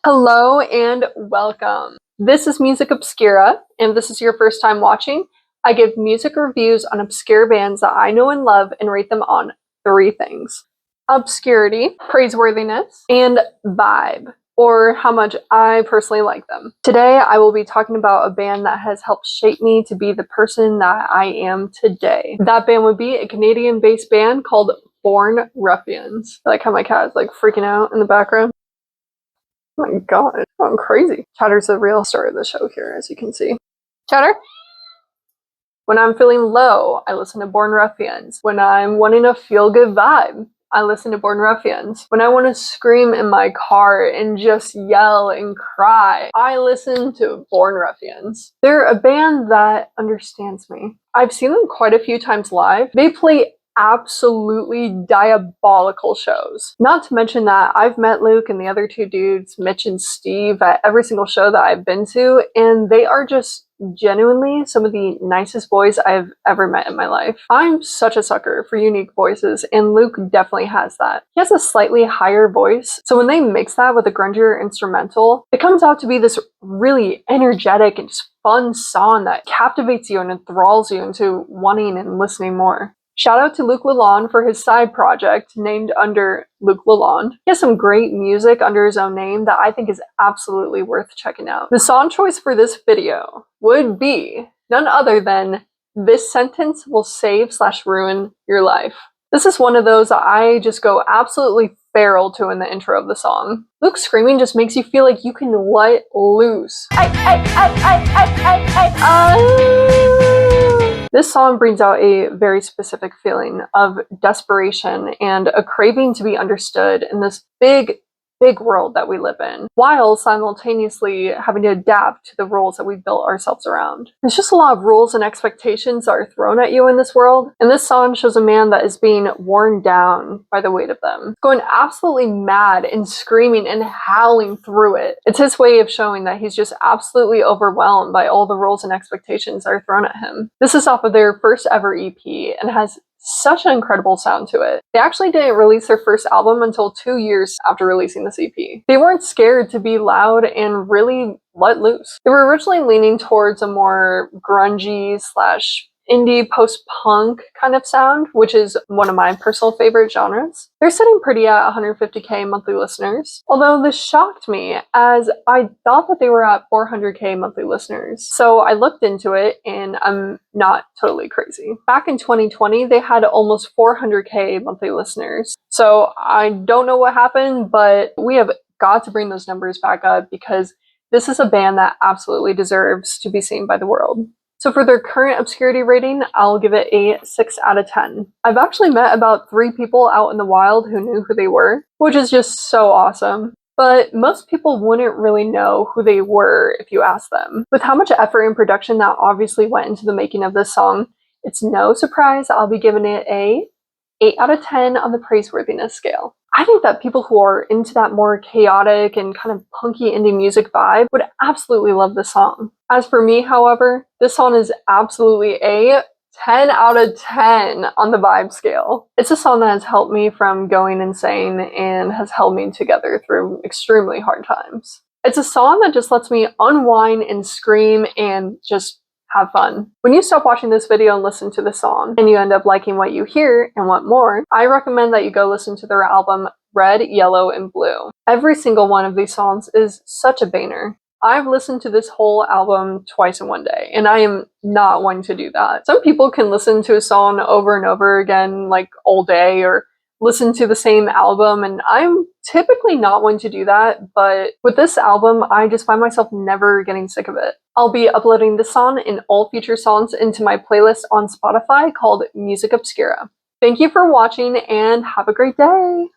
Hello and welcome. This is Music Obscura, and if this is your first time watching, I give music reviews on obscure bands that I know and love and rate them on three things: obscurity, praiseworthiness, and vibe, or how much I personally like them. Today I will be talking about a band that has helped shape me to be the person that I am today. That band would be a Canadian-based band called Born Ruffians. I like how my cat is like freaking out in the background. Oh my god, it's going crazy. Chatter's the real star of the show here, as you can see. Chatter? When I'm feeling low, I listen to Born Ruffians. When I'm wanting a feel-good vibe, I listen to Born Ruffians. When I want to scream in my car and just yell and cry, I listen to Born Ruffians. They're a band that understands me. I've seen them quite a few times live. They play absolutely diabolical shows. Not to mention that I've met Luke and the other two dudes, Mitch and Steve, at every single show that I've been to, and they are just genuinely some of the nicest boys I've ever met in my life. I'm such a sucker for unique voices, and Luke definitely has that. He has a slightly higher voice, so when they mix that with a grungier instrumental, it comes out to be this really energetic and just fun song that captivates you and enthralls you into wanting and listening more. Shout out to Luke Lalonde for his side project named under Luke Lalonde. He has some great music under his own name that I think is absolutely worth checking out. The song choice for this video would be none other than This Sentence Will Save/Ruin Your Life. This is one of those that I just go absolutely feral to in the intro of the song. Luke's screaming just makes you feel like you can let loose. This song brings out a very specific feeling of desperation and a craving to be understood in this big world that we live in, while simultaneously having to adapt to the rules that we've built ourselves around. There's just a lot of rules and expectations that are thrown at you in this world, and this song shows a man that is being worn down by the weight of them, going absolutely mad and screaming and howling through it. It's his way of showing that he's just absolutely overwhelmed by all the rules and expectations that are thrown at him. This is off of their first ever EP and has such an incredible sound to it. They actually didn't release their first album until 2 years after releasing this EP. They weren't scared to be loud and really let loose. They were originally leaning towards a more grungy / indie post-punk kind of sound, which is one of my personal favorite genres. They're sitting pretty at 150k monthly listeners, although this shocked me as I thought that they were at 400k monthly listeners. So I looked into it and I'm not totally crazy. Back in 2020, they had almost 400k monthly listeners. So I don't know what happened, but we have got to bring those numbers back up because this is a band that absolutely deserves to be seen by the world. So for their current obscurity rating, I'll give it a 6 out of 10. I've actually met about 3 people out in the wild who knew who they were, which is just so awesome. But most people wouldn't really know who they were if you asked them. With how much effort and production that obviously went into the making of this song, it's no surprise I'll be giving it a 8 out of 10 on the praiseworthiness scale. I think that people who are into that more chaotic and kind of punky indie music vibe would absolutely love this song. As for me, however, this song is absolutely a 10 out of 10 on the vibe scale. It's a song that has helped me from going insane and has held me together through extremely hard times. It's a song that just lets me unwind and scream and just have fun. When you stop watching this video and listen to the song, and you end up liking what you hear and want more, I recommend that you go listen to their album Red, Yellow, and Blue. Every single one of these songs is such a banger. I've listened to this whole album twice in one day, and I am not one to do that. Some people can listen to a song over and over again, like all day, or listen to the same album, and I'm typically not one to do that, but with this album, I just find myself never getting sick of it. I'll be uploading this song and all future songs into my playlist on Spotify called Music Obscura. Thank you for watching and have a great day!